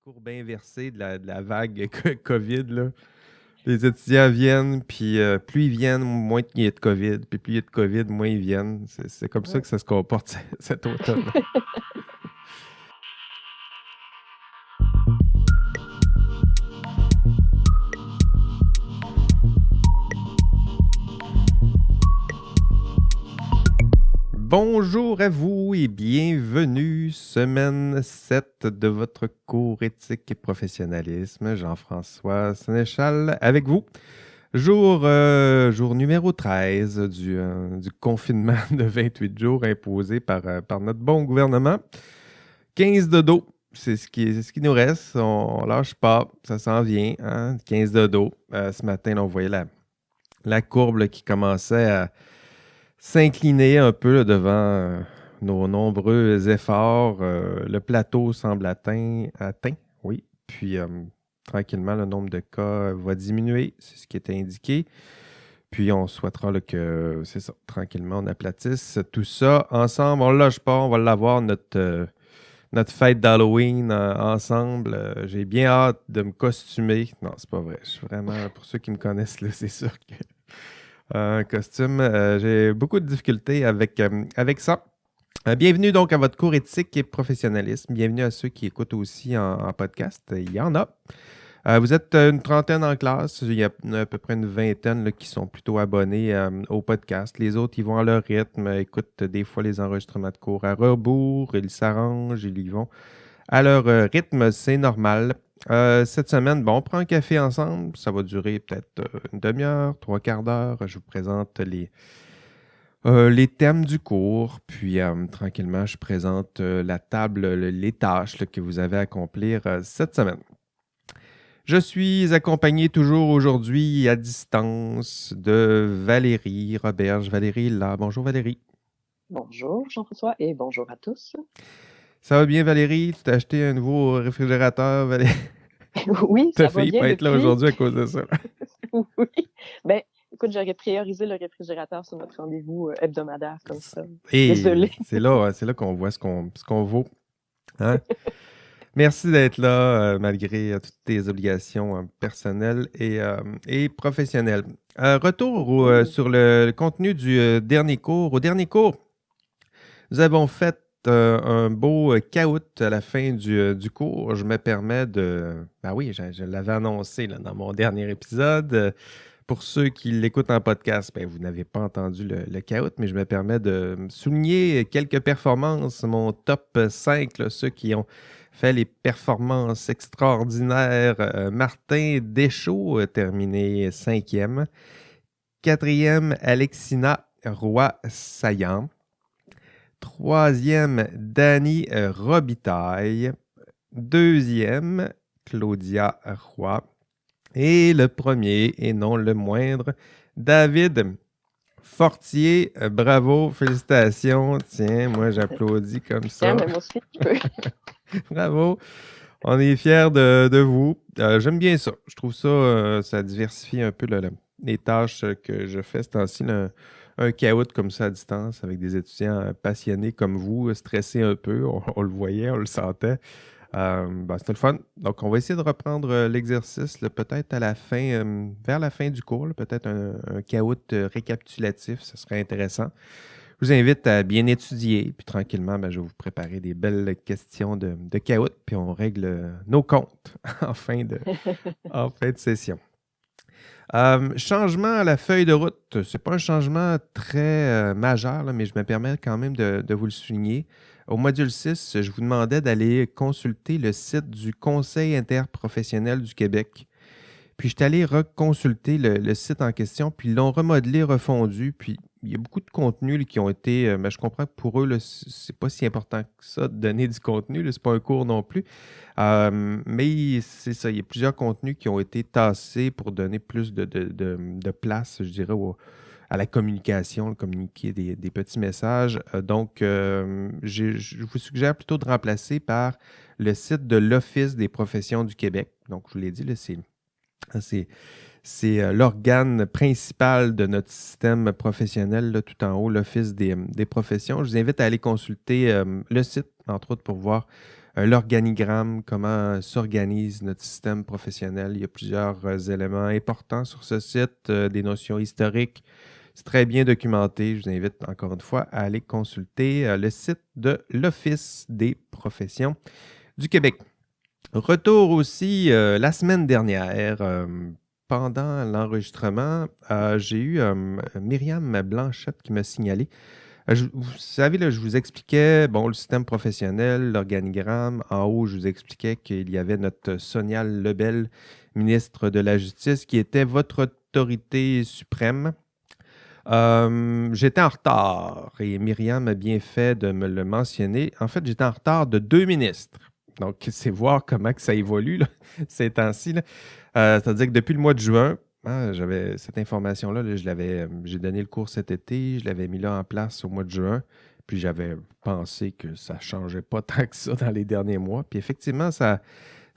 courbe inversée de la vague COVID, là. Les étudiants viennent, puis plus ils viennent, moins il y a de COVID. Puis plus il y a de COVID, moins ils viennent. C'est comme ça Ouais. que ça se comporte cet automne. Bonjour à vous et bienvenue, semaine 7 de votre cours éthique et professionnalisme. Jean-François Sénéchal avec vous. Jour numéro 13 du confinement de 28 jours imposé par notre bon gouvernement. 15 dodo, c'est ce qui nous reste. On lâche pas, ça s'en vient. Hein? 15 dodo. Ce matin, là, on voyait la courbe là, qui commençait à s'incliner un peu là, devant nos nombreux efforts. Le plateau semble atteint, oui. Puis tranquillement, le nombre de cas va diminuer, c'est ce qui était indiqué. Puis on souhaitera là, que, c'est ça, tranquillement, on aplatisse tout ça ensemble. On ne lâche pas, on va l'avoir, notre fête d'Halloween ensemble. J'ai bien hâte de me costumer. Non, c'est pas vrai. Je suis vraiment, pour ceux qui me connaissent, là, c'est sûr que un costume, j'ai beaucoup de difficultés avec ça. Bienvenue donc à votre cours éthique et professionnalisme. Bienvenue à ceux qui écoutent aussi en podcast. Il y en a. Vous êtes une trentaine en classe. Il y a à peu près une vingtaine là, qui sont plutôt abonnés au podcast. Les autres, ils vont à leur rythme, écoutent des fois les enregistrements de cours à rebours, ils s'arrangent, ils y vont à leur rythme, c'est normal. Cette semaine, bon, on prend un café ensemble. Ça va durer peut-être une demi-heure, trois quarts d'heure. Je vous présente les thèmes du cours. Puis, tranquillement, je présente la table, les tâches là, que vous avez à accomplir cette semaine. Je suis accompagné toujours aujourd'hui à distance de Valérie Roberge. Valérie, là. Bonjour Valérie. Bonjour Jean-François et bonjour à tous. Ça va bien Valérie? Tu t'as acheté un nouveau réfrigérateur, Valérie? Oui, T'as ça va failli bien pas être là depuis. aujourd'hui à cause de ça. Oui. Ben, écoute, j'aurais priorisé le réfrigérateur sur notre rendez-vous hebdomadaire comme ça. Et Désolée. c'est là qu'on voit ce qu'on vaut. Hein? Merci d'être là malgré toutes tes obligations personnelles et professionnelles. Retour sur le contenu du dernier cours. Au dernier cours, nous avons fait un beau caout à la fin du cours. Je me permets de... Ben oui, je l'avais annoncé là, dans mon dernier épisode. Pour ceux qui l'écoutent en podcast, ben, vous n'avez pas entendu le caout, mais je me permets de souligner quelques performances. Mon top 5, là, ceux qui ont fait les performances extraordinaires. Martin Deschaux a terminé 5e. 4e, Alexina Roy-Saillant. 3e, Dany Robitaille. 2e, Claudia Roy. Et le premier, et non le moindre, David Fortier. Bravo, félicitations. Tiens, moi j'applaudis comme ça. Tiens, mais moi aussi, je peux. Bravo. On est fiers de vous. J'aime bien ça. Je trouve ça, ça diversifie un peu les tâches que je fais. C'est ainsi un caout comme ça à distance avec des étudiants passionnés comme vous, stressés un peu. On le voyait, on le sentait. C'était le fun. Donc, on va essayer de reprendre l'exercice peut-être à la fin, vers la fin du cours, peut-être un caout récapitulatif, ce serait intéressant. Je vous invite à bien étudier, puis tranquillement, je vais vous préparer des belles questions de caout, puis on règle nos comptes en fin de session. Changement à la feuille de route. C'est pas un changement très majeur, là, mais je me permets quand même de vous le souligner. Au module 6, je vous demandais d'aller consulter le site du Conseil interprofessionnel du Québec. Puis je suis allé reconsulter le site en question, puis ils l'ont remodelé, refondu, puis il y a beaucoup de contenus là, qui ont été... je comprends que pour eux, là, c'est pas si important que ça de donner du contenu, là, c'est pas un cours non plus. Mais c'est ça, il y a plusieurs contenus qui ont été tassés pour donner plus de place, je dirais, à la communication, communiquer des petits messages. Donc, je vous suggère plutôt de remplacer par le site de l'Office des professions du Québec. Donc, je vous l'ai dit, là, c'est l'organe principal de notre système professionnel, là, tout en haut, l'Office des professions. Je vous invite à aller consulter le site, entre autres, pour voir l'organigramme, comment s'organise notre système professionnel. Il y a plusieurs éléments importants sur ce site, des notions historiques. C'est très bien documenté. Je vous invite encore une fois à aller consulter le site de l'Office des professions du Québec. Retour aussi la semaine dernière, pendant l'enregistrement, j'ai eu Myriam Blanchette qui m'a signalé. Vous savez, là, je vous expliquais le système professionnel, l'organigramme. En haut, je vous expliquais qu'il y avait notre Sonia Lebel, ministre de la Justice, qui était votre autorité suprême. J'étais en retard et Myriam a bien fait de me le mentionner. En fait, j'étais en retard de 2 ministres. Donc, c'est voir comment que ça évolue là, ces temps-ci. C'est-à-dire que depuis le mois de juin, j'avais cette information-là, j'ai donné le cours cet été, je l'avais mis là en place au mois de juin, puis j'avais pensé que ça ne changeait pas tant que ça dans les derniers mois. Puis effectivement, ça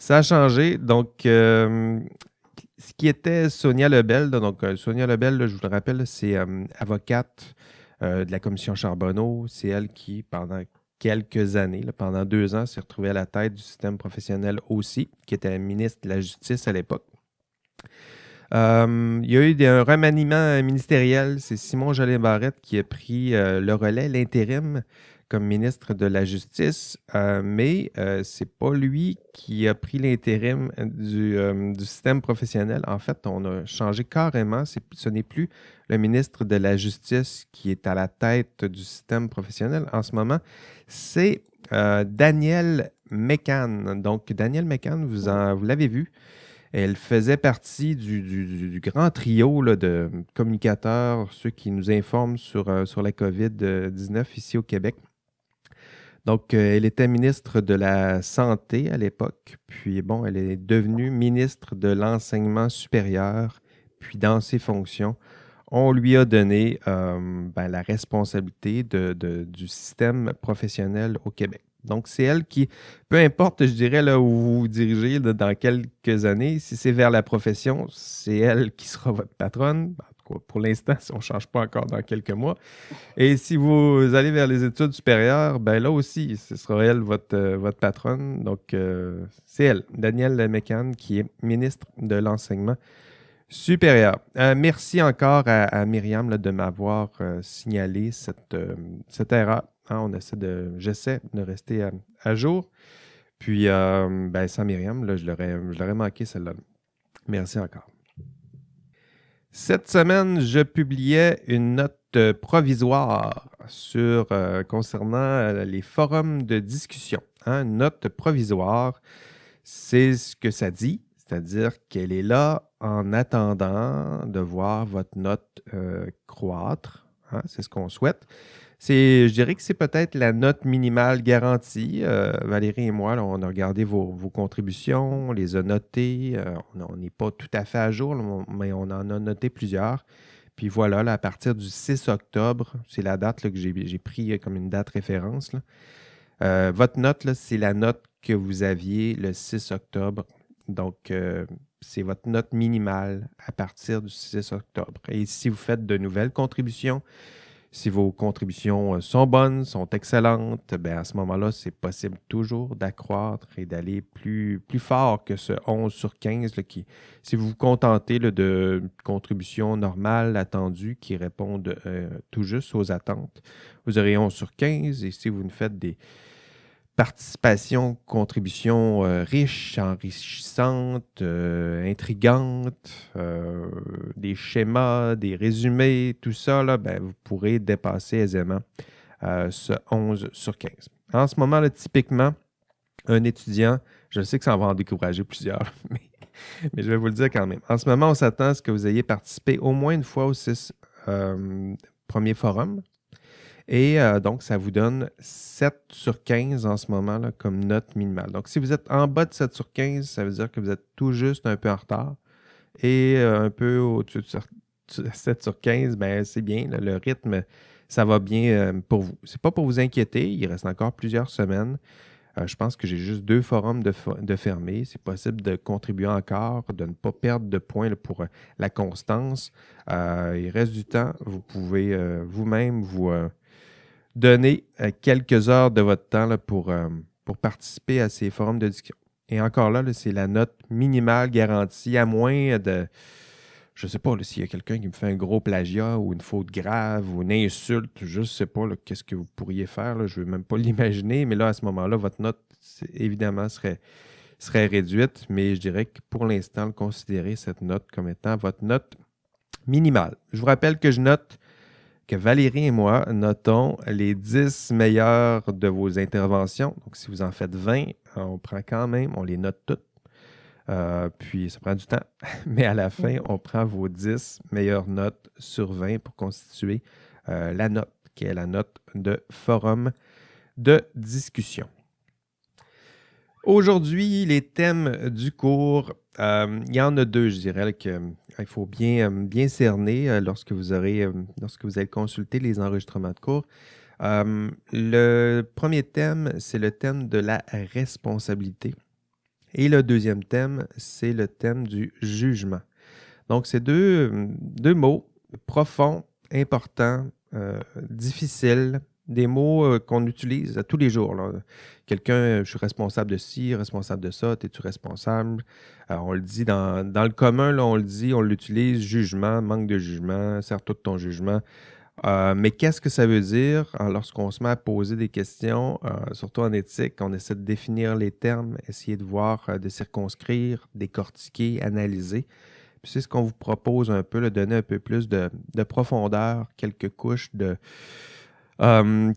a changé. Donc, ce qui était Sonia Lebel, donc Sonia Lebel, là, je vous le rappelle, c'est avocate de la commission Charbonneau. C'est elle qui, pendant quelques années, pendant 2 ans, s'est retrouvée à la tête du système professionnel aussi, qui était ministre de la Justice à l'époque. Il y a eu un remaniement ministériel. C'est Simon Jolin-Barrette qui a pris le relais, l'intérim, comme ministre de la Justice, mais c'est pas lui qui a pris l'intérim du système professionnel. En fait, on a changé carrément. Ce n'est plus le ministre de la Justice qui est à la tête du système professionnel en ce moment. C'est Danielle Mécan. Donc, Danielle Mécan, vous l'avez vu. Elle faisait partie du grand trio là, de communicateurs, ceux qui nous informent sur la COVID-19 ici au Québec. Donc, elle était ministre de la Santé à l'époque, puis elle est devenue ministre de l'Enseignement supérieur, puis dans ses fonctions, on lui a donné la responsabilité du système professionnel au Québec. Donc, c'est elle qui, peu importe, je dirais, là où vous vous dirigez dans quelques années, si c'est vers la profession, c'est elle qui sera votre patronne. En tout cas, pour l'instant, si on ne change pas encore dans quelques mois. Et si vous allez vers les études supérieures, là aussi, ce sera elle votre patronne. Donc, c'est elle, Danielle Mécan, qui est ministre de l'Enseignement supérieur. Merci encore à Myriam là, de m'avoir signalé cette erreur. J'essaie de rester à jour. Puis, sans Myriam, là, je l'aurais manqué celle-là. Merci encore. Cette semaine, je publiais une note provisoire concernant les forums de discussion. Une note provisoire, c'est ce que ça dit, c'est-à-dire qu'elle est là en attendant de voir votre note croître. C'est ce qu'on souhaite. Je dirais que c'est peut-être la note minimale garantie. Valérie et moi, là, on a regardé vos contributions, on les a notées. On n'est pas tout à fait à jour, là, mais on en a noté plusieurs. Puis voilà, là, à partir du 6 octobre, c'est la date là, que j'ai pris comme une date référence. Là. Votre note, là, c'est la note que vous aviez le 6 octobre. Donc, c'est votre note minimale à partir du 6 octobre. Et si vous faites de nouvelles contributions, si vos contributions sont bonnes, sont excellentes, à ce moment-là, c'est possible toujours d'accroître et d'aller plus fort que ce 11 sur 15 là, si vous vous contentez là, de contributions normales attendues qui répondent tout juste aux attentes, vous aurez 11 sur 15. Et si vous nous faites des participations, contributions riches, enrichissantes, intrigantes, des schémas, des résumés, tout ça, là, vous pourrez dépasser aisément ce 11 sur 15. En ce moment, là, typiquement, un étudiant, je sais que ça va en décourager plusieurs, mais je vais vous le dire quand même. En ce moment, on s'attend à ce que vous ayez participé au moins une fois aux 6 premiers forums. Et donc, ça vous donne 7 sur 15 en ce moment là, comme note minimale. Donc, si vous êtes en bas de 7 sur 15, ça veut dire que vous êtes tout juste un peu en retard. Et un peu au-dessus de 7 sur 15, c'est bien. Là, le rythme, ça va bien pour vous. Ce n'est pas pour vous inquiéter. Il reste encore plusieurs semaines. Je pense que j'ai juste 2 forums de fermer. C'est possible de contribuer encore, de ne pas perdre de points là, pour la constance. Il reste du temps. Vous pouvez vous-même vous donner quelques heures de votre temps là, pour pour participer à ces forums de discussion. Et encore là, c'est la note minimale garantie, à moins de... Je ne sais pas s'il y a quelqu'un qui me fait un gros plagiat ou une faute grave ou une insulte, je ne sais pas qu'est-ce que vous pourriez faire. Là, je ne veux même pas l'imaginer, mais là, à ce moment-là, votre note, évidemment, serait réduite, mais je dirais que pour l'instant, considérez cette note comme étant votre note minimale. Je vous rappelle que que Valérie et moi notons les 10 meilleures de vos interventions. Donc, si vous en faites 20, on prend quand même, on les note toutes. Puis, ça prend du temps. Mais à la fin, on prend vos 10 meilleures notes sur 20 pour constituer la note, qui est la note de forum de discussion. Aujourd'hui, les thèmes du cours, il y en a deux, je dirais, qu'il faut bien cerner lorsque vous allez consulter les enregistrements de cours. Le premier thème, c'est le thème de la responsabilité. Et le deuxième thème, c'est le thème du jugement. Donc, c'est deux mots profonds, importants, difficiles, des mots qu'on utilise tous les jours. Là. Quelqu'un, je suis responsable de ci, responsable de ça, es-tu responsable? On le dit dans le commun, là, on le dit, on l'utilise, jugement, manque de jugement, sers-toi de ton jugement. Mais qu'est-ce que ça veut dire lorsqu'on se met à poser des questions, surtout en éthique, on essaie de définir les termes, essayer de voir, de circonscrire, décortiquer, analyser. Puis c'est ce qu'on vous propose un peu, donner un peu plus de profondeur, quelques couches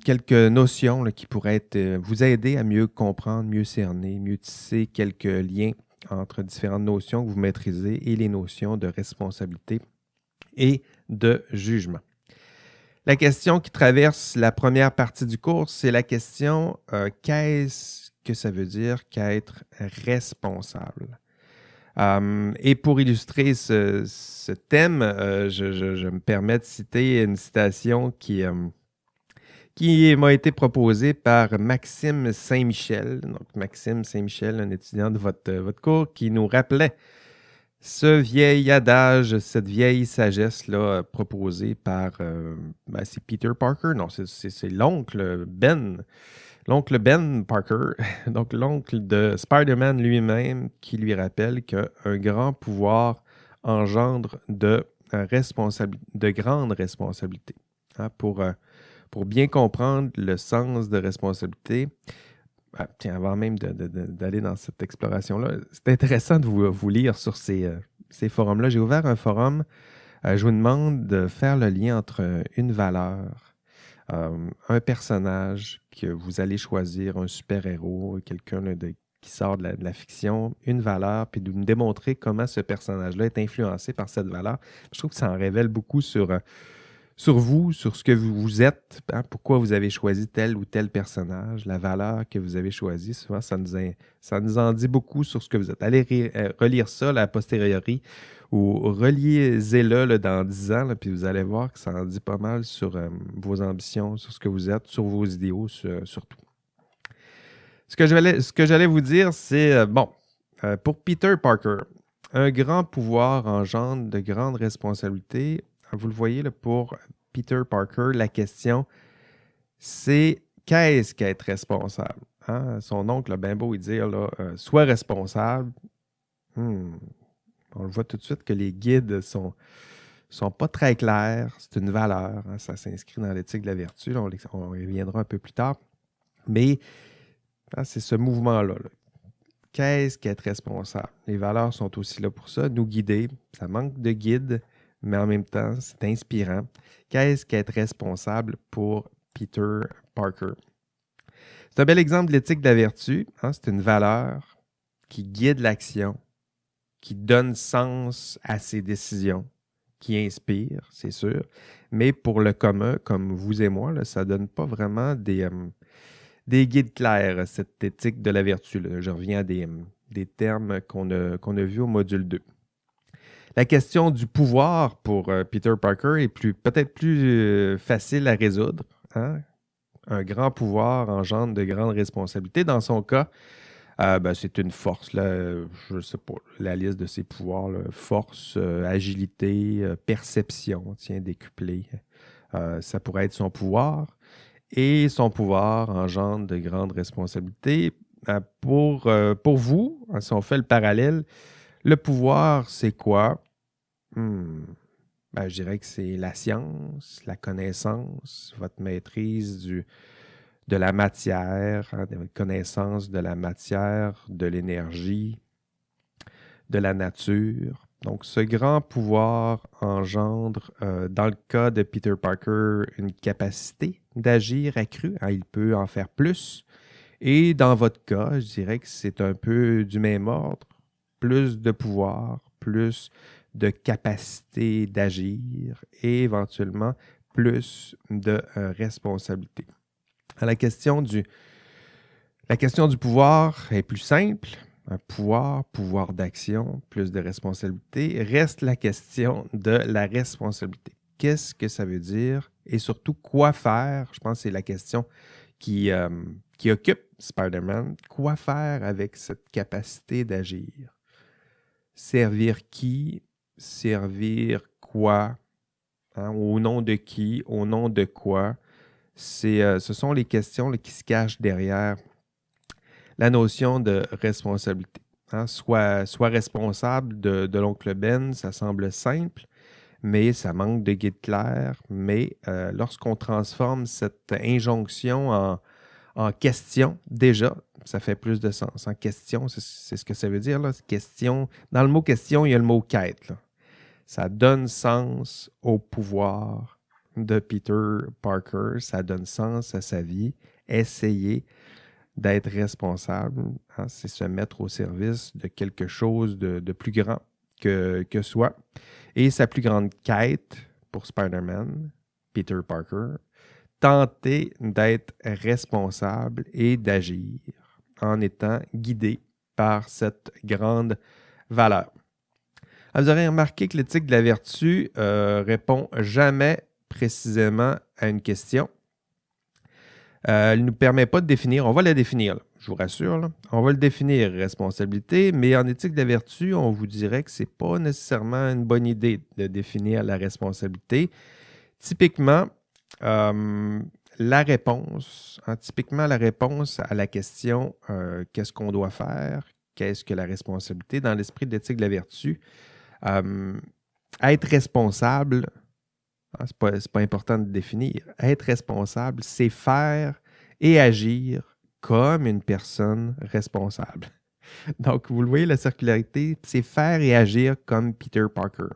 quelques notions qui pourraient vous aider à mieux comprendre, mieux cerner, mieux tisser quelques liens entre différentes notions que vous maîtrisez et les notions de responsabilité et de jugement. La question qui traverse la première partie du cours, c'est la question qu'est-ce que ça veut dire qu'être responsable? Et pour illustrer ce thème, je me permets de citer une citation qui m'a été proposée par Maxime Saint-Michel. Donc, Maxime Saint-Michel, un étudiant de votre cours, qui nous rappelait ce vieil adage, cette vieille sagesse-là proposée par, c'est Peter Parker? Non, c'est l'oncle Ben. L'oncle Ben Parker, donc l'oncle de Spider-Man lui-même, qui lui rappelle qu'un grand pouvoir engendre de grandes responsabilités. Hein, pour bien comprendre le sens de responsabilité, tiens, avant même d'aller dans cette exploration-là, c'est intéressant de vous lire sur ces forums-là. J'ai ouvert un forum. Je vous demande de faire le lien entre une valeur, un personnage que vous allez choisir, un super-héros, quelqu'un qui sort de la fiction, une valeur, puis de me démontrer comment ce personnage-là est influencé par cette valeur. Je trouve que ça en révèle beaucoup sur vous, sur ce que vous êtes, hein, pourquoi vous avez choisi tel ou tel personnage, la valeur que vous avez choisie. Souvent, ça nous en dit beaucoup sur ce que vous êtes. Allez relire ça là, a posteriori ou relisez-le là, dans 10 ans, là, puis vous allez voir que ça en dit pas mal sur vos ambitions, sur ce que vous êtes, sur vos idéaux, surtout. Ce que j'allais vous dire, c'est, pour Peter Parker, un grand pouvoir engendre de grandes responsabilités. Vous le voyez, là, pour Peter Parker, la question, c'est qu'est-ce qu'être responsable? Hein? Son oncle a bien beau lui dire, là, sois responsable. On le voit tout de suite que les guides sont pas très clairs. C'est une valeur. Hein? Ça s'inscrit dans l'éthique de la vertu. Là, on y reviendra un peu plus tard. Mais hein, c'est ce mouvement-là. Là. Qu'est-ce qu'être responsable? Les valeurs sont aussi là pour ça, nous guider. Ça manque de guide, mais en même temps, c'est inspirant. Qu'est-ce qu'être responsable pour Peter Parker? C'est un bel exemple de l'éthique de la vertu. Hein? C'est une valeur qui guide l'action, qui donne sens à ses décisions, qui inspire, c'est sûr. Mais pour le commun, comme vous et moi, là, ça ne donne pas vraiment des guides clairs, cette éthique de la vertu. Là. Je reviens à des termes qu'on a vus au module 2. La question du pouvoir pour Peter Parker est peut-être plus facile à résoudre. Hein? Un grand pouvoir engendre de grandes responsabilités. Dans son cas, c'est une force. Là, je ne sais pas, la liste de ses pouvoirs. Là, force, agilité, perception, décuplé. Ça pourrait être son pouvoir. et son pouvoir engendre de grandes responsabilités. Pour vous, si on fait le parallèle, le pouvoir, c'est quoi? Je dirais que c'est la science, la connaissance, votre maîtrise de la matière, de votre connaissance de la matière, de l'énergie, de la nature. Donc, ce grand pouvoir engendre, dans le cas de Peter Parker, une capacité d'agir accrue. Il peut en faire plus. Et dans votre cas, je dirais que c'est un peu du même ordre. Plus de pouvoir, plus de capacité d'agir et éventuellement plus de responsabilité. La question du pouvoir est plus simple. Un pouvoir d'action, plus de responsabilité. Reste la question de la responsabilité. Qu'est-ce que ça veut dire et surtout quoi faire? Je pense que c'est la question qui occupe Spider-Man. Quoi faire avec cette capacité d'agir? Servir qui? Servir quoi? Au nom de qui? Au nom de quoi? Ce sont les questions qui se cachent derrière la notion de responsabilité. Soit responsable de l'oncle Ben, ça semble simple, mais ça manque de guide clair. Mais lorsqu'on transforme cette injonction en question, déjà, ça fait plus de sens. En question, c'est ce que ça veut dire. Là. Question, dans le mot question, il y a le mot quête. Là. Ça donne sens au pouvoir de Peter Parker. Ça donne sens à sa vie. Essayer d'être responsable, c'est se mettre au service de quelque chose de plus grand que soi. Et sa plus grande quête pour Spider-Man, Peter Parker, tenter d'être responsable et d'agir en étant guidé par cette grande valeur. Vous aurez remarqué que l'éthique de la vertu répond jamais précisément à une question. Elle ne nous permet pas de définir, on va la définir, là, je vous rassure, là. On va le définir, responsabilité, mais en éthique de la vertu, on vous dirait que ce n'est pas nécessairement une bonne idée de définir la responsabilité. Typiquement, la réponse à la question qu'est-ce qu'on doit faire, qu'est-ce que la responsabilité, dans l'esprit de l'éthique de la vertu, être responsable, c'est pas important de définir. Être responsable, c'est faire et agir comme une personne responsable. Donc, vous le voyez, la circularité, c'est faire et agir comme Peter Parker.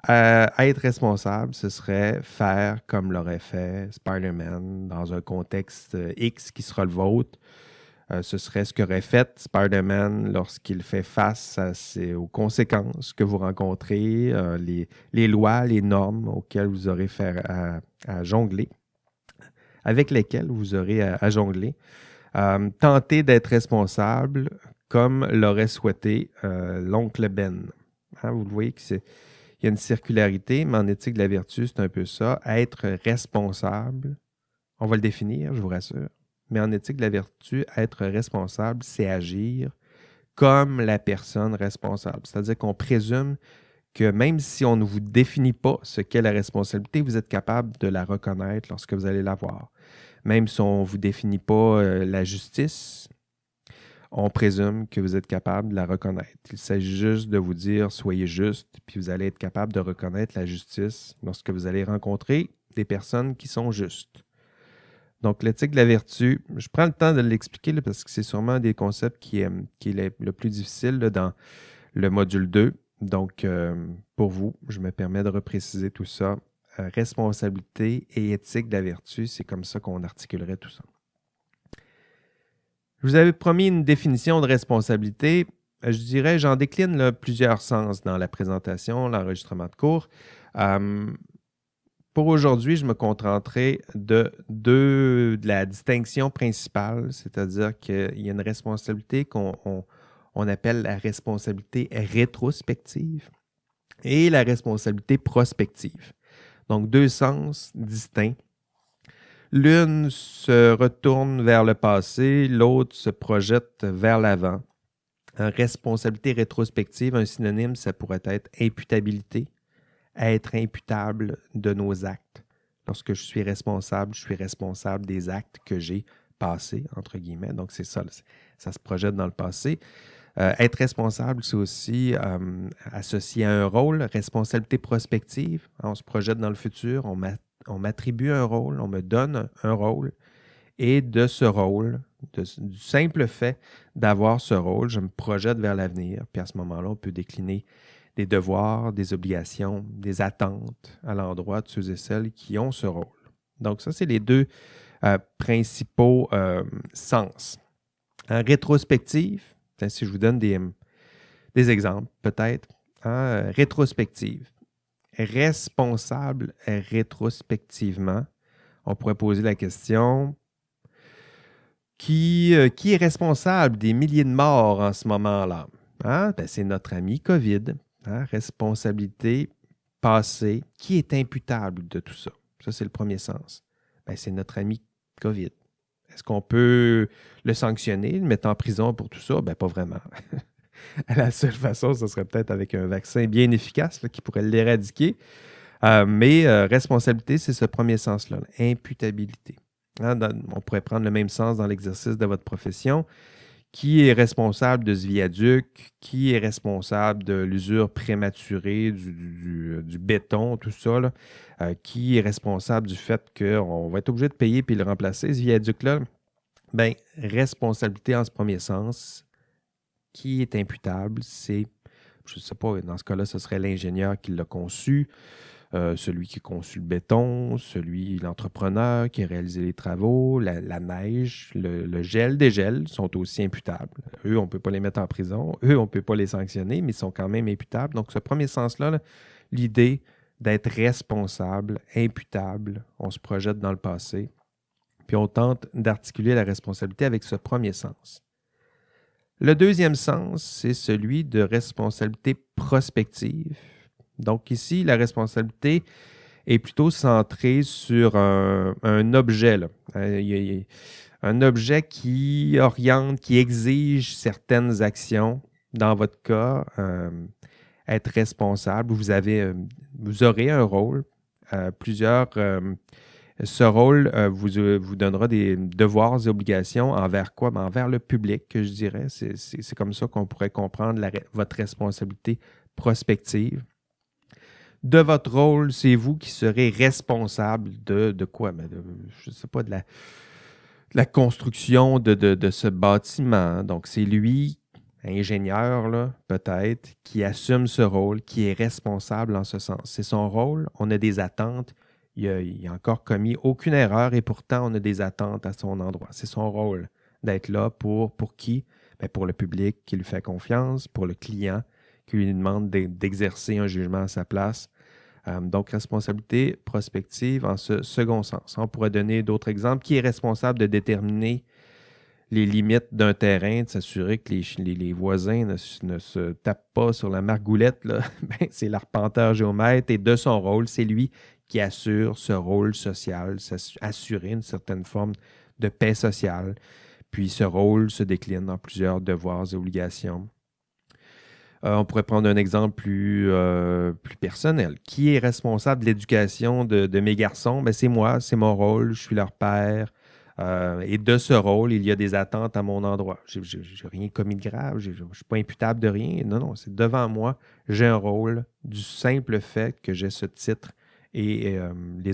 Être responsable, ce serait faire comme l'aurait fait Spider-Man dans un contexte X qui sera le vôtre. Ce serait ce qu'aurait fait Spider-Man lorsqu'il fait face aux conséquences que vous rencontrez, les lois, les normes auxquelles vous aurez à jongler, avec lesquelles vous aurez à jongler. Tenter d'être responsable comme l'aurait souhaité l'oncle Ben. Vous le voyez qu'il y a une circularité, mais en éthique de la vertu, c'est un peu ça. Être responsable, on va le définir, je vous rassure. Mais en éthique de la vertu, être responsable, c'est agir comme la personne responsable. C'est-à-dire qu'on présume que même si on ne vous définit pas ce qu'est la responsabilité, vous êtes capable de la reconnaître lorsque vous allez la voir. Même si on ne vous définit pas la justice, on présume que vous êtes capable de la reconnaître. Il s'agit juste de vous dire « soyez juste », puis vous allez être capable de reconnaître la justice lorsque vous allez rencontrer des personnes qui sont justes. Donc, l'éthique de la vertu, je prends le temps de l'expliquer là, parce que c'est sûrement un des concepts qui est le plus difficile là, dans le module 2. Donc, pour vous, je me permets de repréciser tout ça. Responsabilité et éthique de la vertu, c'est comme ça qu'on articulerait tout ça. Je vous avais promis une définition de responsabilité. Je dirais, j'en décline là, plusieurs sens dans la présentation, l'enregistrement de cours. Pour aujourd'hui, je me contenterai de la distinction principale, c'est-à-dire qu'il y a une responsabilité qu'on appelle la responsabilité rétrospective et la responsabilité prospective. Donc, deux sens distincts. L'une se retourne vers le passé, l'autre se projette vers l'avant. En responsabilité rétrospective, un synonyme, ça pourrait être imputabilité, être imputable de nos actes. Lorsque je suis responsable des actes que j'ai passés, entre guillemets. Donc, c'est ça, ça se projette dans le passé. Être responsable, c'est aussi associé à un rôle, responsabilité prospective. On se projette dans le futur, on m'attribue un rôle, on me donne un rôle. Et de ce rôle, du simple fait d'avoir ce rôle, je me projette vers l'avenir. Puis à ce moment-là, on peut décliner des devoirs, des obligations, des attentes à l'endroit de ceux et celles qui ont ce rôle. Donc ça, c'est les deux principaux sens. En rétrospective, si je vous donne des exemples, peut-être. Rétrospective. Responsable rétrospectivement. On pourrait poser la question, qui est responsable des milliers de morts en ce moment-là? C'est notre ami COVID. Responsabilité passée. Qui est imputable de tout ça? Ça, c'est le premier sens. C'est notre ami COVID. Est-ce qu'on peut le sanctionner, le mettre en prison pour tout ça? Pas vraiment. La seule façon, ce serait peut-être avec un vaccin bien efficace qui pourrait l'éradiquer. Mais responsabilité, c'est ce premier sens-là, imputabilité. On pourrait prendre le même sens dans l'exercice de votre profession. Qui est responsable de ce viaduc? Qui est responsable de l'usure prématurée du béton, tout ça? Là? Qui est responsable du fait qu'on va être obligé de payer puis le remplacer, ce viaduc-là? Responsabilité en ce premier sens. Qui est imputable? C'est, je ne sais pas, dans ce cas-là, ce serait l'ingénieur qui l'a conçu, celui qui a conçu le béton, l'entrepreneur qui a réalisé les travaux, la neige, le gel, dégel sont aussi imputables. Eux, on ne peut pas les mettre en prison. Eux, on ne peut pas les sanctionner, mais ils sont quand même imputables. Donc, ce premier sens-là, là, l'idée d'être responsable, imputable, on se projette dans le passé, puis on tente d'articuler la responsabilité avec ce premier sens. Le deuxième sens, c'est celui de responsabilité prospective. Donc ici, la responsabilité est plutôt centrée sur un objet. Là. Il y a un objet qui oriente, qui exige certaines actions. Dans votre cas, être responsable, vous aurez un rôle. Ce rôle vous donnera des devoirs et obligations envers quoi? Envers le public, que je dirais. C'est comme ça qu'on pourrait comprendre votre responsabilité prospective. De votre rôle, c'est vous qui serez responsable de quoi? Je ne sais pas, de la construction de ce bâtiment. Donc, c'est lui, ingénieur, là, peut-être, qui assume ce rôle, qui est responsable en ce sens. C'est son rôle. On a des attentes. Il n'a encore commis aucune erreur et pourtant, on a des attentes à son endroit. C'est son rôle d'être là pour qui? Pour le public qui lui fait confiance, pour le client qui lui demande d'exercer un jugement à sa place. Donc, responsabilité prospective en ce second sens. On pourrait donner d'autres exemples. Qui est responsable de déterminer les limites d'un terrain, de s'assurer que les voisins ne se tapent pas sur la margoulette? Là? C'est l'arpenteur géomètre et de son rôle, c'est lui qui assure ce rôle social, assurer une certaine forme de paix sociale. Puis ce rôle se décline dans plusieurs devoirs et obligations. On pourrait prendre un exemple plus personnel. Qui est responsable de l'éducation de mes garçons? C'est moi, c'est mon rôle, je suis leur père. Et de ce rôle, il y a des attentes à mon endroit. Je n'ai rien commis de grave, je ne suis pas imputable de rien. Non, c'est devant moi, j'ai un rôle du simple fait que j'ai ce titre et les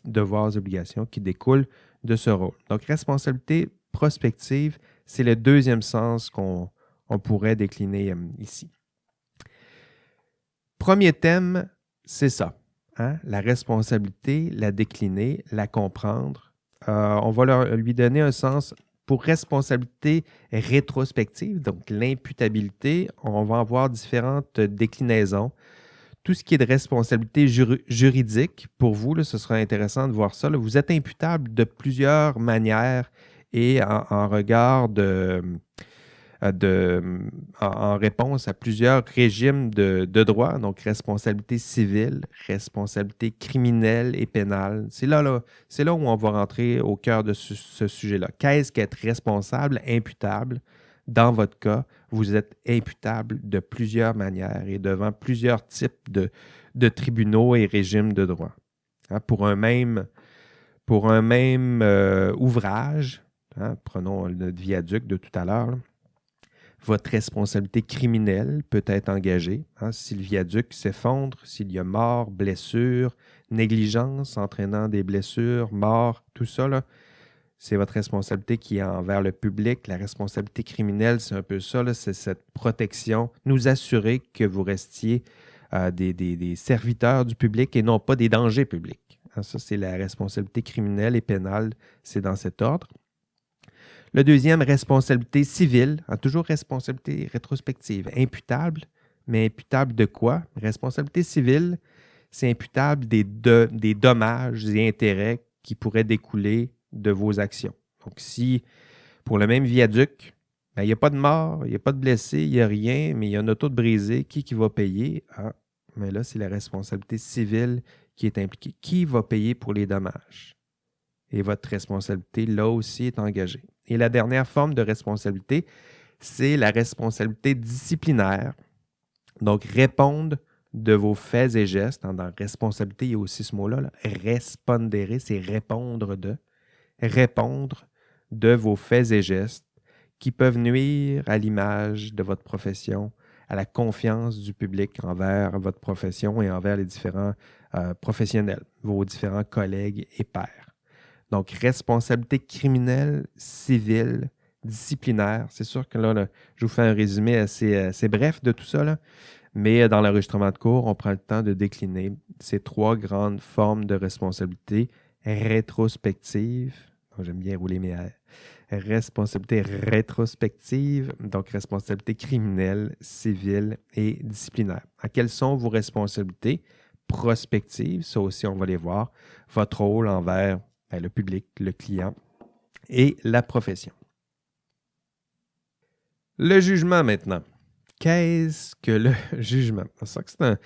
devoirs et obligations qui découlent de ce rôle. Donc, responsabilité prospective, c'est le deuxième sens qu'on pourrait décliner ici. Premier thème, c'est ça. La responsabilité, la décliner, la comprendre. On va lui donner un sens pour responsabilité rétrospective, donc l'imputabilité. On va avoir différentes déclinaisons. Tout ce qui est de responsabilité juridique, pour vous, là, ce sera intéressant de voir ça. Là. Vous êtes imputable de plusieurs manières et en regard en réponse à plusieurs régimes de droit, donc responsabilité civile, responsabilité criminelle et pénale. C'est là où on va rentrer au cœur de ce sujet-là. Qu'est-ce qu'être responsable, imputable? Dans votre cas, vous êtes imputable de plusieurs manières et devant plusieurs types de tribunaux et régimes de droit. Pour un même pour un même ouvrage, hein, prenons le viaduc de tout à l'heure, là, votre responsabilité criminelle peut être engagée. Hein, si le viaduc s'effondre, s'il y a mort, blessure, négligence entraînant des blessures, mort, tout ça, là, c'est votre responsabilité qui est envers le public. La responsabilité criminelle, c'est un peu ça, là, c'est cette protection. Nous assurer que vous restiez des serviteurs du public et non pas des dangers publics. Hein, ça, c'est la responsabilité criminelle et pénale, c'est dans cet ordre. Le deuxième, responsabilité civile, hein, toujours responsabilité rétrospective, imputable, mais imputable de quoi? Responsabilité civile, c'est imputable des dommages et intérêts qui pourraient découler de vos actions. Donc, si pour le même viaduc, ben, il n'y a pas de mort, il n'y a pas de blessé, il n'y a rien, mais il y a une auto de brisée, qui va payer? Ah, mais là, c'est la responsabilité civile qui est impliquée. Qui va payer pour les dommages? Et votre responsabilité, là aussi, est engagée. Et la dernière forme de responsabilité, c'est la responsabilité disciplinaire. Donc, répondre de vos faits et gestes. Dans responsabilité, il y a aussi ce mot-là. Là. Respondere, c'est répondre de. Répondre de vos faits et gestes qui peuvent nuire à l'image de votre profession, à la confiance du public envers votre profession et envers les différents professionnels, vos différents collègues et pairs. Donc, responsabilité criminelle, civile, disciplinaire. C'est sûr que là, je vous fais un résumé assez bref de tout ça, là, mais dans l'enregistrement de cours, on prend le temps de décliner ces trois grandes formes de responsabilité rétrospective. Donc, j'aime bien rouler mes R. Responsabilité rétrospective, donc responsabilité criminelle, civile et disciplinaire. Quelles sont vos responsabilités prospectives? Ça aussi, on va les voir. Votre rôle envers le public, le client et la profession. Le jugement maintenant. Qu'est-ce que le jugement? C'est que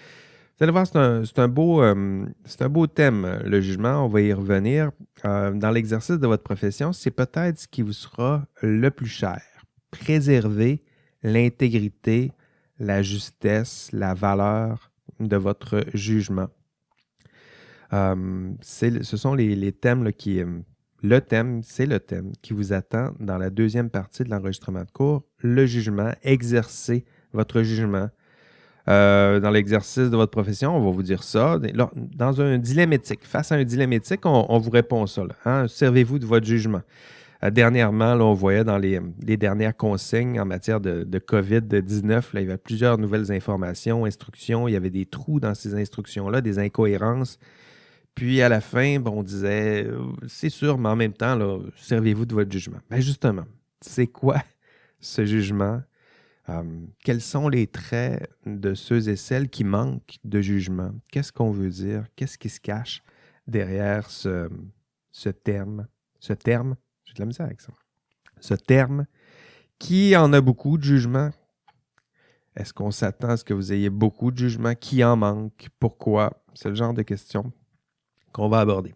vous allez voir, c'est un beau thème, le jugement. On va y revenir. Dans l'exercice de votre profession, c'est peut-être ce qui vous sera le plus cher. Préserver l'intégrité, la justesse, la valeur de votre jugement. Ce sont les thèmes là, c'est le thème qui vous attend dans la deuxième partie de l'enregistrement de cours, le jugement, exercer votre jugement. Dans l'exercice de votre profession, on va vous dire ça. Dans un dilemme éthique, face à un dilemme éthique, on vous répond ça. Là, hein? Servez-vous de votre jugement. Dernièrement, là, on voyait dans les dernières consignes en matière de COVID-19, là, il y avait plusieurs nouvelles informations, instructions. Il y avait des trous dans ces instructions-là, des incohérences. Puis à la fin, on disait, c'est sûr, mais en même temps, là, servez-vous de votre jugement. Bien justement, c'est quoi ce jugement? Quels sont les traits de ceux et celles qui manquent de jugement? Qu'est-ce qu'on veut dire? Qu'est-ce qui se cache derrière ce terme? Ce terme, j'ai de la misère avec ça. Ce terme, qui en a beaucoup de jugement? Est-ce qu'on s'attend à ce que vous ayez beaucoup de jugement? Qui en manque? Pourquoi? C'est le genre de questions qu'on va aborder.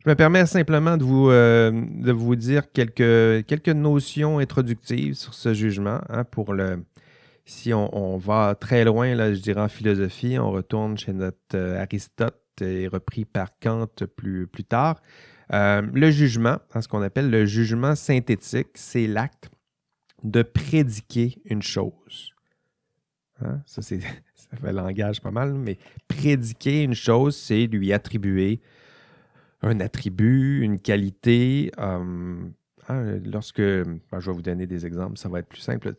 Je me permets simplement de vous dire quelques notions introductives sur ce jugement. Hein, si on va très loin, là, je dirais en philosophie, on retourne chez notre Aristote et repris par Kant plus tard. Le jugement, ce qu'on appelle le jugement synthétique, c'est l'acte de prédiquer une chose. Hein, ça fait langage pas mal, mais prédiquer une chose, c'est lui attribuer un attribut, une qualité. Je vais vous donner des exemples, ça va être plus simple.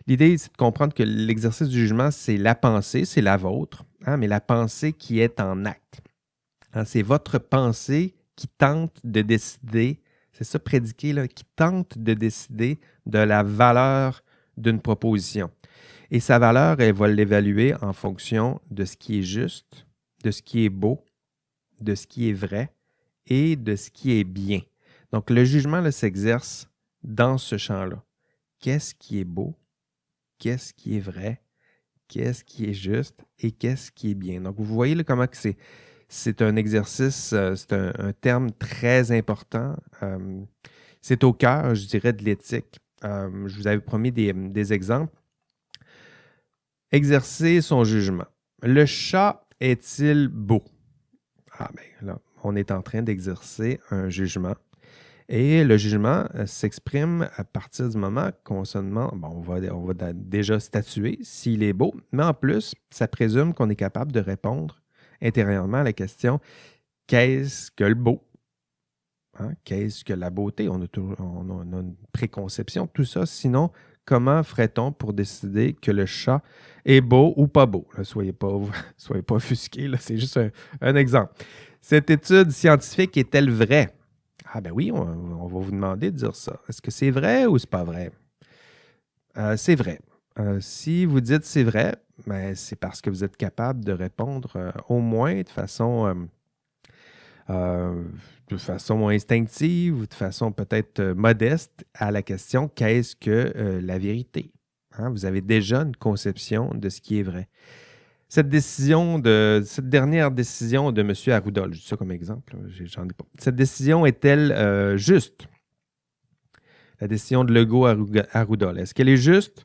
L'idée, c'est de comprendre que l'exercice du jugement, c'est la pensée, c'est la vôtre, hein, mais la pensée qui est en acte. Hein, c'est votre pensée qui tente de décider, c'est ça prédiquer, là, qui tente de décider de la valeur d'une proposition. Et sa valeur, elle va l'évaluer en fonction de ce qui est juste, de ce qui est beau, de ce qui est vrai et de ce qui est bien. Donc, le jugement là, s'exerce dans ce champ-là. Qu'est-ce qui est beau? Qu'est-ce qui est vrai? Qu'est-ce qui est juste? Et qu'est-ce qui est bien? Donc, vous voyez là, comment que c'est un exercice, c'est un terme très important. C'est au cœur, je dirais, de l'éthique. Je vous avais promis des exemples. Exercer son jugement. Le chat est-il beau? Ah ben là, on est en train d'exercer un jugement. Et le jugement s'exprime à partir du moment qu'on se demande, bon, on va déjà statuer s'il est beau, mais en plus, ça présume qu'on est capable de répondre intérieurement à la question qu'est-ce que le beau? Hein? Qu'est-ce que la beauté? On a une préconception de tout ça. Sinon, comment ferait-on pour décider que le chat est beau ou pas beau? Là, soyez pas offusqués, là, c'est juste un exemple. Cette étude scientifique est-elle vraie? Ah ben oui, on va vous demander de dire ça. Est-ce que c'est vrai ou c'est pas vrai? C'est vrai. Si vous dites c'est vrai, ben, c'est parce que vous êtes capable de répondre au moins de façon instinctive ou de façon peut-être modeste à la question qu'est-ce que la vérité? Hein? Vous avez déjà une conception de ce qui est vrai. Cette dernière décision de M. Arruda, je dis ça comme exemple, là, j'en ai pas. Cette décision est-elle juste? La décision de Legault-Arruda, est-ce qu'elle est juste?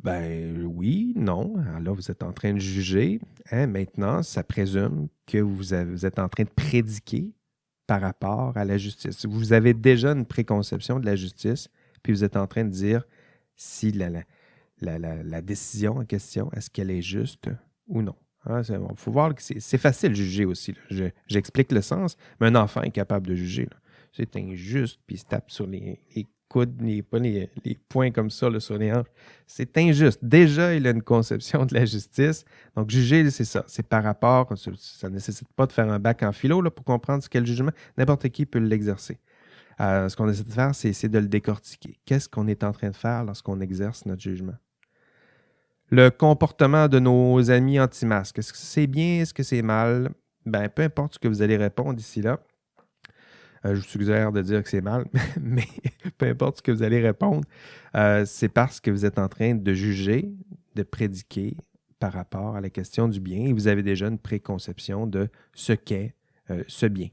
Ben oui, non. Alors là, vous êtes en train de juger. Hein? Maintenant, ça présume que vous êtes en train de prédiquer par rapport à la justice. Vous avez déjà une préconception de la justice, puis vous êtes en train de dire si la décision en question, est-ce qu'elle est juste ou non? Il faut voir que c'est facile de juger aussi. J'explique le sens, mais un enfant est capable de juger. Là. C'est injuste, puis il se tape sur les coudes, pas les poings comme ça là, sur les hanches. C'est injuste. Déjà, il a une conception de la justice. Donc, juger, c'est ça. C'est par rapport, ça ne nécessite pas de faire un bac en philo là, pour comprendre ce qu'est le jugement. N'importe qui peut l'exercer. Ce qu'on essaie de faire, c'est de le décortiquer. Qu'est-ce qu'on est en train de faire lorsqu'on exerce notre jugement? Le comportement de nos amis anti-masques, est-ce que c'est bien, est-ce que c'est mal? Ben, peu importe ce que vous allez répondre ici là. Je vous suggère de dire que c'est mal, mais peu importe ce que vous allez répondre, c'est parce que vous êtes en train de juger, de prédiquer par rapport à la question du bien et vous avez déjà une préconception de ce qu'est ce bien.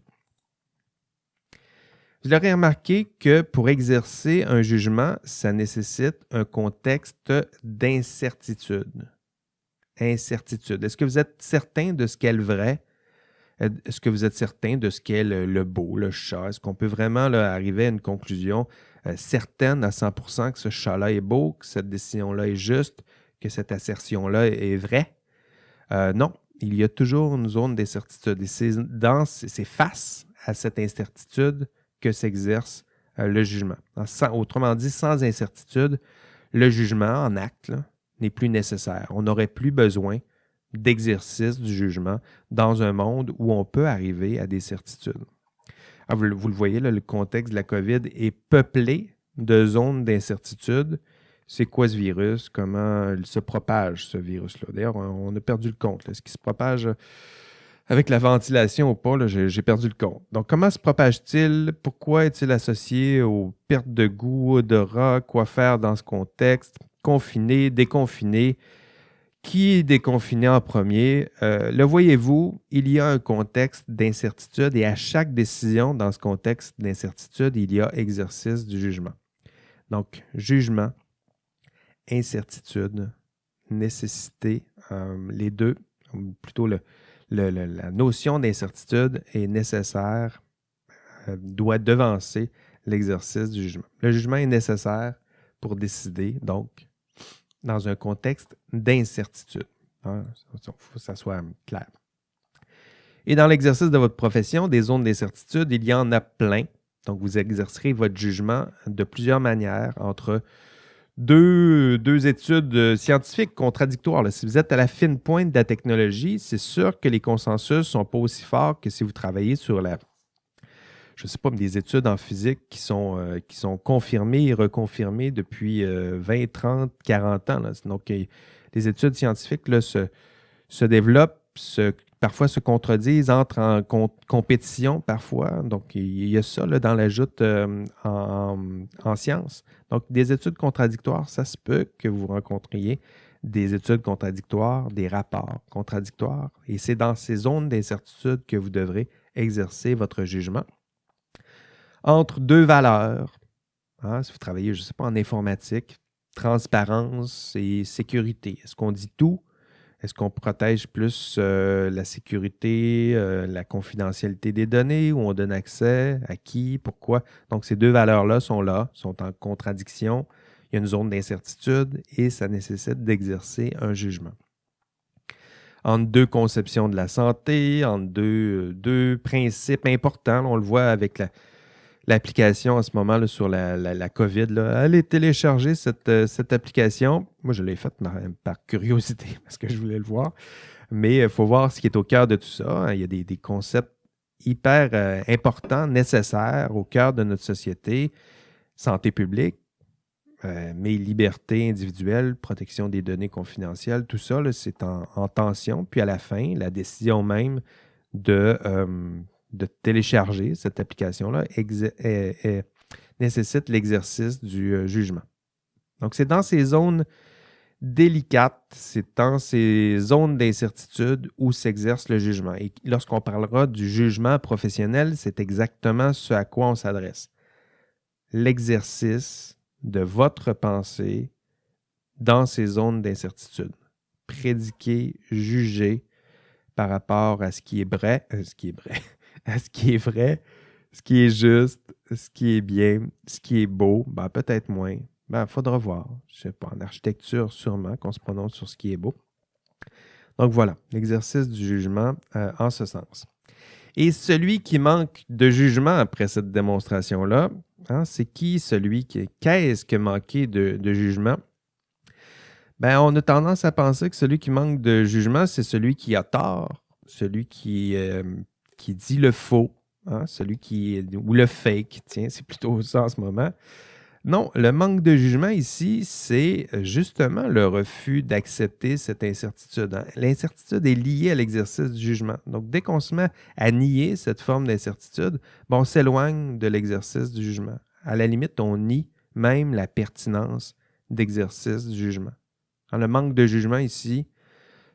Vous aurez remarqué que pour exercer un jugement, ça nécessite un contexte d'incertitude. Incertitude. Est-ce que vous êtes certain de ce qu'est le vrai? Est-ce que vous êtes certain de ce qu'est le beau, le chat? Est-ce qu'on peut vraiment là, arriver à une conclusion certaine à 100% que ce chat-là est beau, que cette décision-là est juste, que cette assertion-là est vraie? Non, il y a toujours une zone d'incertitude. Et c'est face à cette incertitude que s'exerce le jugement. Autrement dit, sans incertitude, le jugement en acte là, n'est plus nécessaire. On n'aurait plus besoin d'exercice du jugement dans un monde où on peut arriver à des certitudes. Alors, vous le voyez, là, le contexte de la COVID est peuplé de zones d'incertitude. C'est quoi ce virus? Comment il se propage, ce virus-là? D'ailleurs, on a perdu le compte. Est-ce qu'il se propage avec la ventilation ou pas? Là, j'ai perdu le compte. Donc, comment se propage-t-il? Pourquoi est-il associé aux pertes de goût, odorat? Quoi faire dans ce contexte? Confiné, déconfiné? Qui est déconfiné en premier? Le voyez-vous, il y a un contexte d'incertitude et à chaque décision dans ce contexte d'incertitude, il y a exercice du jugement. Donc, jugement, incertitude, nécessité, les deux, ou plutôt la notion d'incertitude est nécessaire, doit devancer l'exercice du jugement. Le jugement est nécessaire pour décider, donc, dans un contexte d'incertitude. Il faut que ça soit clair. Et dans l'exercice de votre profession, des zones d'incertitude, il y en a plein. Donc, vous exercerez votre jugement de plusieurs manières entre deux études scientifiques contradictoires. Là. Si vous êtes à la fine pointe de la technologie, c'est sûr que les consensus ne sont pas aussi forts que si vous travaillez sur je ne sais pas, des études en physique qui sont confirmées et reconfirmées depuis 20, 30, 40 ans. Là. Donc, les études scientifiques là, se développent, parfois se contredisent, entrent en compétition parfois. Donc, il y a ça là, dans l'ajout en sciences. Donc, des études contradictoires, ça se peut que vous rencontriez des études contradictoires, des rapports contradictoires. Et c'est dans ces zones d'incertitude que vous devrez exercer votre jugement entre deux valeurs. Hein, si vous travaillez, je ne sais pas, en informatique, transparence et sécurité. Est-ce qu'on dit tout? Est-ce qu'on protège plus la sécurité, la confidentialité des données, où on donne accès, à qui, pourquoi? Donc, ces deux valeurs-là, sont en contradiction. Il y a une zone d'incertitude et ça nécessite d'exercer un jugement. Entre deux conceptions de la santé, entre deux principes importants, on le voit avec l'application en ce moment là, sur la COVID. Là. Allez télécharger cette application. Moi, je l'ai faite par curiosité parce que je voulais le voir. Mais il faut voir ce qui est au cœur de tout ça. Il y a des concepts hyper importants, nécessaires au cœur de notre société. Santé publique, mais liberté individuelle, protection des données confidentielles, tout ça, là, c'est en tension. Puis à la fin, la décision même de télécharger cette application-là nécessite l'exercice du jugement. Donc, c'est dans ces zones délicates, c'est dans ces zones d'incertitude où s'exerce le jugement. Et lorsqu'on parlera du jugement professionnel, c'est exactement ce à quoi on s'adresse. L'exercice de votre pensée dans ces zones d'incertitude. Prédiquer, juger par rapport à ce qui est vrai, à ce qui est vrai, ce qui est juste, ce qui est bien, ce qui est beau, peut-être moins. Faudra voir. Je sais pas, en architecture, sûrement, qu'on se prononce sur ce qui est beau. Donc voilà, l'exercice du jugement en ce sens. Et celui qui manque de jugement après cette démonstration-là, c'est qui celui qu'est-ce que manquer de jugement? On a tendance à penser que celui qui manque de jugement, c'est celui qui a tort, celui qui dit le faux, ou le fake. Tiens, c'est plutôt ça en ce moment. Non, le manque de jugement ici, c'est justement le refus d'accepter cette incertitude. L'incertitude est liée à l'exercice du jugement. Donc, dès qu'on se met à nier cette forme d'incertitude, on s'éloigne de l'exercice du jugement. À la limite, on nie même la pertinence d'exercice du jugement. Le manque de jugement ici,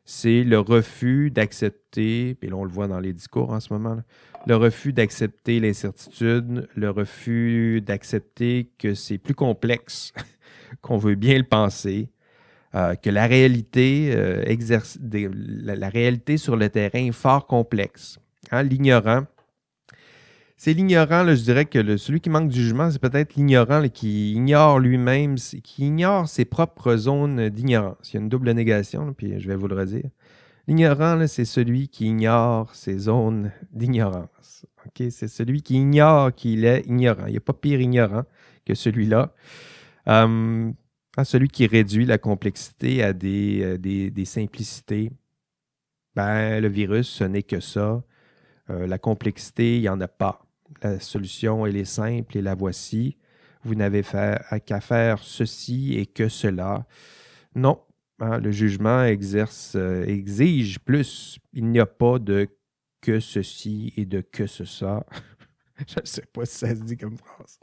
c'est le refus d'accepter, et là on le voit dans les discours en ce moment, le refus d'accepter l'incertitude, le refus d'accepter que c'est plus complexe qu'on veut bien le penser, que la réalité, la réalité sur le terrain est fort complexe. L'ignorant, c'est l'ignorant, je dirais que celui qui manque de jugement, c'est peut-être l'ignorant qui ignore lui-même, qui ignore ses propres zones d'ignorance. Il y a une double négation, puis je vais vous le redire. L'ignorant, c'est celui qui ignore ses zones d'ignorance. Okay? C'est celui qui ignore qu'il est ignorant. Il n'y a pas pire ignorant que celui-là. Celui qui réduit la complexité à des simplicités. Le virus, ce n'est que ça. La complexité, il n'y en a pas. La solution, elle est simple et la voici. Vous n'avez qu'à faire ceci et que cela. Non. Le jugement exige plus. Il n'y a pas de que ceci et de que ça. Je ne sais pas si ça se dit comme phrase.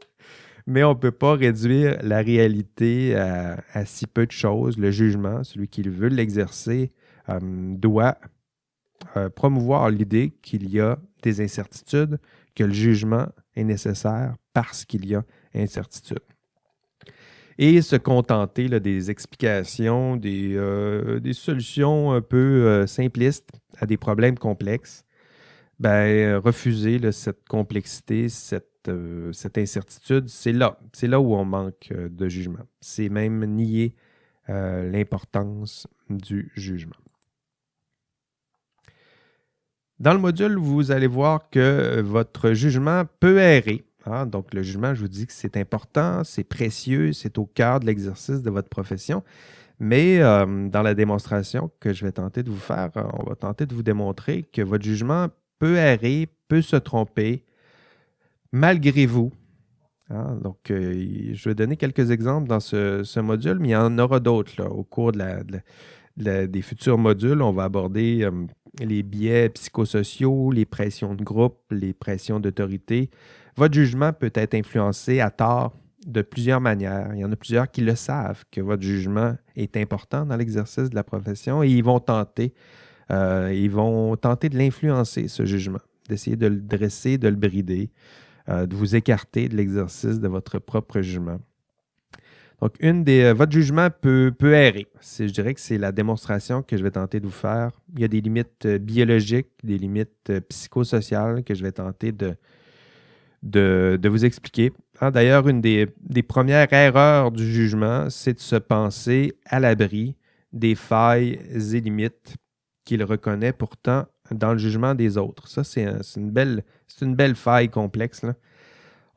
Mais on ne peut pas réduire la réalité à si peu de choses. Le jugement, celui qui veut l'exercer, doit promouvoir l'idée qu'il y a des incertitudes, que le jugement est nécessaire parce qu'il y a incertitude. Et se contenter des explications, des solutions un peu simplistes à des problèmes complexes, refuser cette complexité, cette incertitude, c'est là où on manque de jugement. C'est même nier l'importance du jugement. Dans le module, vous allez voir que votre jugement peut errer. Donc, le jugement, je vous dis que c'est important, c'est précieux, c'est au cœur de l'exercice de votre profession. Mais dans la démonstration que je vais tenter de vous faire, on va tenter de vous démontrer que votre jugement peut errer, peut se tromper, malgré vous. Donc, je vais donner quelques exemples dans ce module, mais il y en aura d'autres au cours des futurs modules. On va aborder les biais psychosociaux, les pressions de groupe, les pressions d'autorité. Votre jugement peut être influencé à tort de plusieurs manières. Il y en a plusieurs qui le savent, que votre jugement est important dans l'exercice de la profession et ils vont tenter de l'influencer, ce jugement, d'essayer de le dresser, de le brider, de vous écarter de l'exercice de votre propre jugement. Donc, votre jugement peut errer. Je dirais que c'est la démonstration que je vais tenter de vous faire. Il y a des limites biologiques, des limites psychosociales que je vais tenter de vous expliquer. D'ailleurs, une des premières erreurs du jugement, c'est de se penser à l'abri des failles et limites qu'il reconnaît pourtant dans le jugement des autres. Ça, c'est une belle faille complexe, là.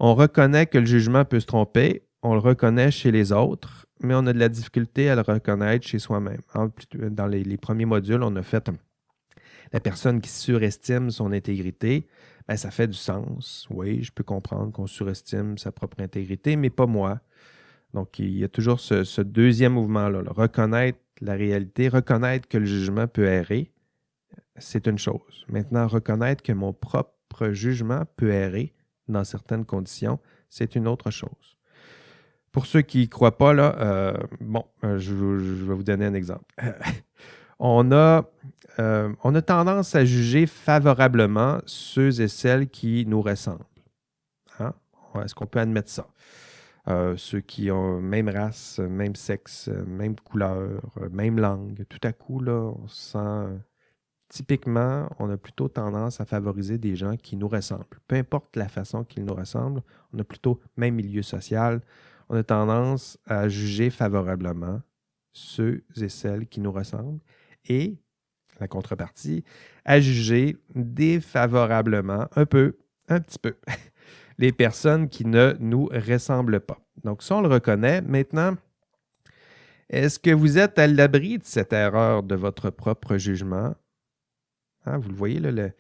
On reconnaît que le jugement peut se tromper, on le reconnaît chez les autres, mais on a de la difficulté à le reconnaître chez soi-même. Dans les premiers modules, on a fait la personne qui surestime son intégrité. Ben, ça fait du sens. Oui, je peux comprendre qu'on surestime sa propre intégrité, mais pas moi. Donc, il y a toujours ce deuxième mouvement-là. Là. Reconnaître la réalité, reconnaître que le jugement peut errer, c'est une chose. Maintenant, reconnaître que mon propre jugement peut errer dans certaines conditions, c'est une autre chose. Pour ceux qui n'y croient pas, là, je vais vous donner un exemple. On a tendance à juger favorablement ceux et celles qui nous ressemblent. Hein? Est-ce qu'on peut admettre ça? Ceux qui ont même race, même sexe, même couleur, même langue. Tout à coup, là, on sent... Typiquement, on a plutôt tendance à favoriser des gens qui nous ressemblent. Peu importe la façon qu'ils nous ressemblent, on a plutôt même milieu social. On a tendance à juger favorablement ceux et celles qui nous ressemblent et, la contrepartie, à juger défavorablement, un petit peu, les personnes qui ne nous ressemblent pas. Donc, ça, on le reconnaît. Maintenant, est-ce que vous êtes à l'abri de cette erreur de votre propre jugement? Vous le voyez, là,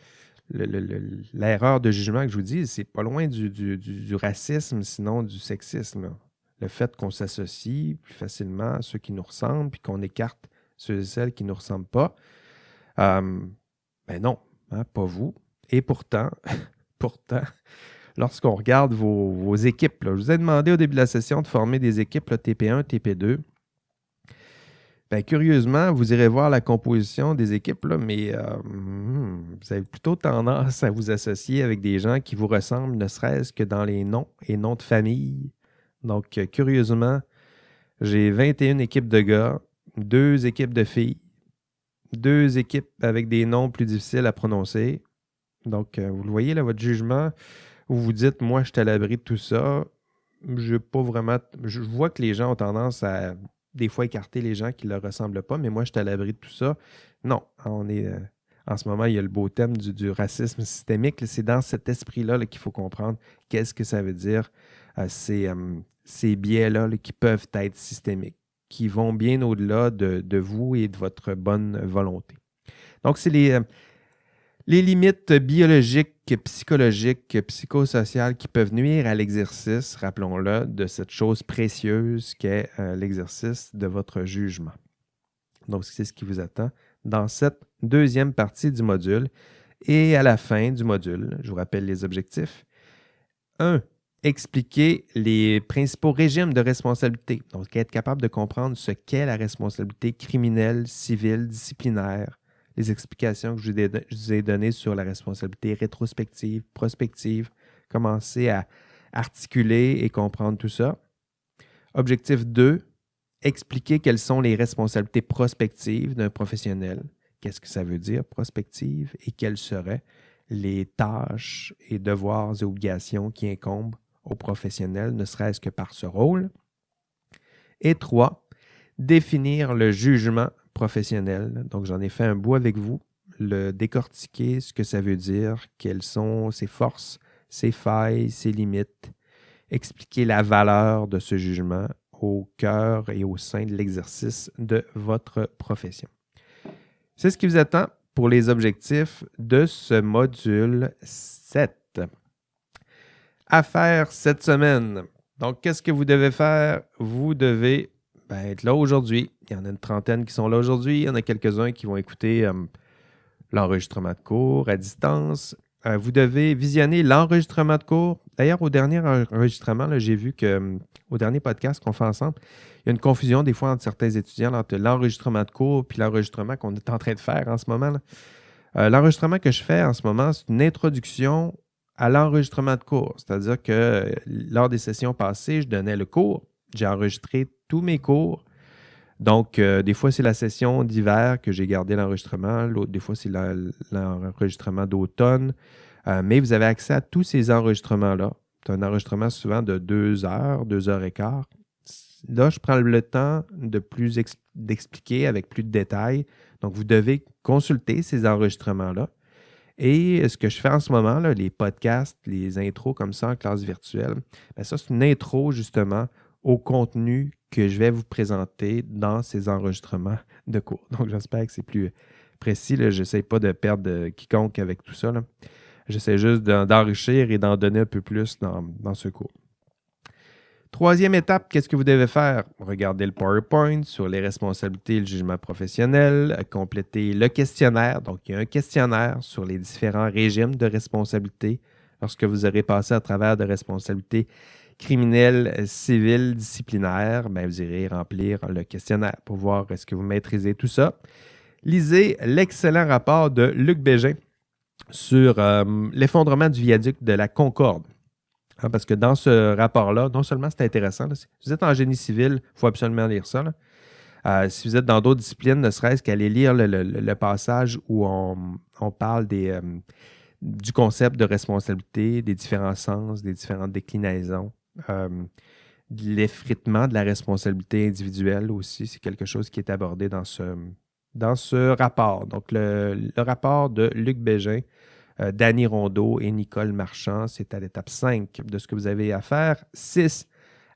l'erreur de jugement que je vous dis, c'est pas loin du racisme, sinon du sexisme. Là. Le fait qu'on s'associe plus facilement à ceux qui nous ressemblent, puis qu'on écarte ceux et celles qui ne nous ressemblent pas. Ben non, pas vous. Et pourtant, lorsqu'on regarde vos équipes, là, je vous ai demandé au début de la session de former des équipes là, TP1, TP2. Ben, curieusement, vous irez voir la composition des équipes, là, mais vous avez plutôt tendance à vous associer avec des gens qui vous ressemblent, ne serait-ce que dans les noms et noms de famille. Donc, curieusement, j'ai 21 équipes de gars, 2 équipes de filles, 2 équipes avec des noms plus difficiles à prononcer. Donc, vous le voyez, là, votre jugement, vous vous dites, moi, je suis à l'abri de tout ça. Je vois que les gens ont tendance à des fois écarter les gens qui ne leur ressemblent pas, mais moi, je suis à l'abri de tout ça. Non, en ce moment, il y a le beau thème du racisme systémique. C'est dans cet esprit-là qu'il faut comprendre qu'est-ce que ça veut dire, ces biais-là qui peuvent être systémiques, qui vont bien au-delà de vous et de votre bonne volonté. Donc, c'est les limites biologiques, psychologiques, psychosociales qui peuvent nuire à l'exercice, rappelons-le, de cette chose précieuse qu'est l'exercice de votre jugement. Donc, c'est ce qui vous attend dans cette deuxième partie du module. Et à la fin du module, je vous rappelle les objectifs. 1. Expliquer les principaux régimes de responsabilité. Donc, être capable de comprendre ce qu'est la responsabilité criminelle, civile, disciplinaire, les explications que je vous ai données sur la responsabilité rétrospective, prospective, commencer à articuler et comprendre tout ça. Objectif 2, expliquer quelles sont les responsabilités prospectives d'un professionnel. Qu'est-ce que ça veut dire, prospective, et quelles seraient les tâches et devoirs et obligations qui incombent aux professionnels, ne serait-ce que par ce rôle. Et 3, définir le jugement professionnel. Donc, j'en ai fait un bout avec vous, le décortiquer, ce que ça veut dire, quelles sont ses forces, ses failles, ses limites, expliquer la valeur de ce jugement au cœur et au sein de l'exercice de votre profession. C'est ce qui vous attend pour les objectifs de ce module 7. À faire cette semaine. Donc, qu'est-ce que vous devez faire? Vous devez être là aujourd'hui. Il y en a une trentaine qui sont là aujourd'hui. Il y en a quelques-uns qui vont écouter l'enregistrement de cours à distance. Vous devez visionner l'enregistrement de cours. D'ailleurs, au dernier enregistrement, là, j'ai vu qu'au dernier podcast qu'on fait ensemble, il y a une confusion des fois entre certains étudiants entre l'enregistrement de cours et l'enregistrement qu'on est en train de faire en ce moment. Là. L'enregistrement que je fais en ce moment, c'est une introduction à l'enregistrement de cours. C'est-à-dire que lors des sessions passées, je donnais le cours J'ai enregistré tous mes cours. Donc, des fois, c'est la session d'hiver que j'ai gardé l'enregistrement. Des fois, c'est l'enregistrement d'automne. Mais vous avez accès à tous ces enregistrements-là. C'est un enregistrement souvent de 2 heures, 2 heures et quart. Là, je prends le temps d'expliquer avec plus de détails. Donc, vous devez consulter ces enregistrements-là. Et ce que je fais en ce moment, là, les podcasts, les intros comme ça en classe virtuelle, bien, ça, c'est une intro justement au contenu que je vais vous présenter dans ces enregistrements de cours. Donc, j'espère que c'est plus précis. Je n'essaie pas de perdre quiconque avec tout ça. J'essaie juste d'enrichir et d'en donner un peu plus dans ce cours. Troisième étape, qu'est-ce que vous devez faire? Regardez le PowerPoint sur les responsabilités et le jugement professionnel, compléter le questionnaire. Donc, il y a un questionnaire sur les différents régimes de responsabilité lorsque vous aurez passé à travers de responsabilités criminelles, civiles, disciplinaires. Bien, vous irez remplir le questionnaire pour voir est-ce que vous maîtrisez tout ça. Lisez l'excellent rapport de Luc Bégin sur l'effondrement du viaduc de la Concorde. Parce que dans ce rapport-là, non seulement c'est intéressant, si vous êtes en génie civil, il faut absolument lire ça. Si vous êtes dans d'autres disciplines, ne serait-ce qu'aller lire le passage où on parle du concept de responsabilité, des différents sens, des différentes déclinaisons, de l'effritement de la responsabilité individuelle aussi. C'est quelque chose qui est abordé dans ce rapport. Donc, le rapport de Luc Bégin, Danny Rondeau et Nicole Marchand, c'est à l'étape 5 de ce que vous avez à faire. 6,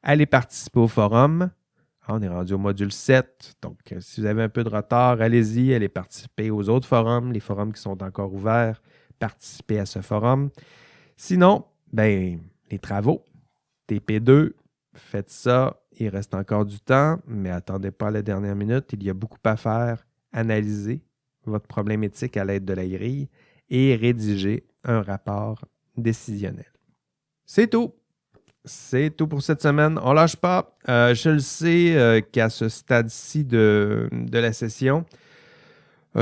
allez participer au forum. On est rendu au module 7. Donc, si vous avez un peu de retard, allez-y, allez participer aux autres forums, les forums qui sont encore ouverts, participez à ce forum. Sinon, ben, les travaux, TP2, faites ça. Il reste encore du temps, mais attendez pas à la dernière minute. Il y a beaucoup à faire. Analysez votre problème éthique à l'aide de la grille et rédiger un rapport décisionnel. C'est tout. C'est tout pour cette semaine. On ne lâche pas. Je le sais qu'à ce stade-ci de la session,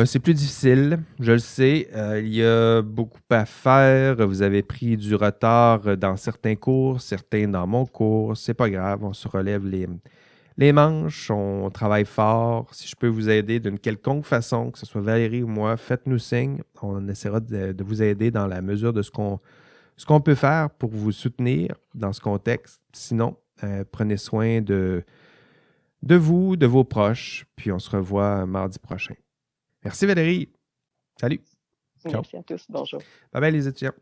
c'est plus difficile. Je le sais. Il y a beaucoup à faire. Vous avez pris du retard dans certains cours, certains dans mon cours. C'est pas grave. On se relève les manches, on travaille fort. Si je peux vous aider d'une quelconque façon, que ce soit Valérie ou moi, faites-nous signe. On essaiera de vous aider dans la mesure de ce qu'on peut faire pour vous soutenir dans ce contexte. Sinon, prenez soin de vous, de vos proches, puis on se revoit mardi prochain. Merci Valérie. Salut. Merci à tous. Bonjour. Bye bye les étudiants.